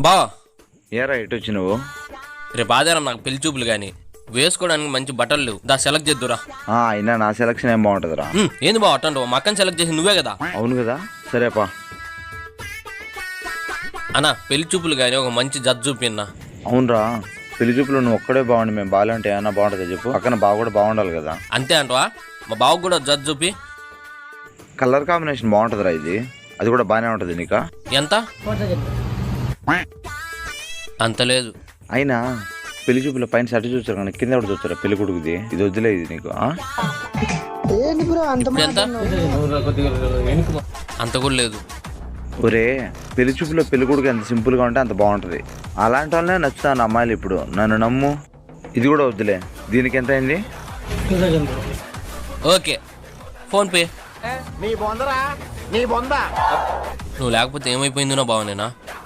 బా ఏరా ఇటు వచ్చి నువ్వు? రేపు ఆధారం నాకు పెళ్లి చూపులు కానీ వేసుకోవడానికి మంచి బట్టలు లేవు. దా సెలెక్ట్ చేద్దురా. అయినా నా సెలక్షన్ ఏం బాగుంటుందిరా? ఏంది బా అట్టండు? మా అక్కని సెలెక్ట్ చేసి నువ్వే కదా. అవును కదా, సరేపా. అన్నా పెళ్లి చూపులు కానీ ఒక మంచి జడ్జ్ చూపిన్నా. అవునరా, పెళ్లి చూపులు నువ్వు ఒక్కడే బాగుండి మేము బాగాలంటే ఏమన్నా బాగుంటుందా చెప్పు? పక్కన బాగా కూడా బాగుండాలి కదా. అంతే అంటవా? మా బావకు కూడా జడ్జ్ చూపి. కలర్ కాంబినేషన్ బాగుంటుందిరా ఇది, అది కూడా బాగానే ఉంటుంది నీకా? ఎంత? అంత లేదు. అయినా పెళ్లి చూపుల పైన షర్ట్ చూస్తారు కానీ కింద కూడా చూస్తారా పెళ్లి కొడుకుది? ఇది వద్దులే, ఇది నీకు. ఇప్పుడు ఎంత? అంత కూడా లేదు. ఒరే, పెళ్లి చూపులో పెళ్లి కొడుకు ఎంత సింపుల్గా ఉంటే అంత బాగుంటుంది. అలాంటి వాళ్ళనే నచ్చుతాను అమ్మాయిలు ఇప్పుడు, నన్ను నమ్ము. ఇది కూడా వద్దులే. దీనికి ఎంత అయింది? Okay, phone pay. నువ్వు లేకపోతే ఏమైపోయిందో బావనేనా?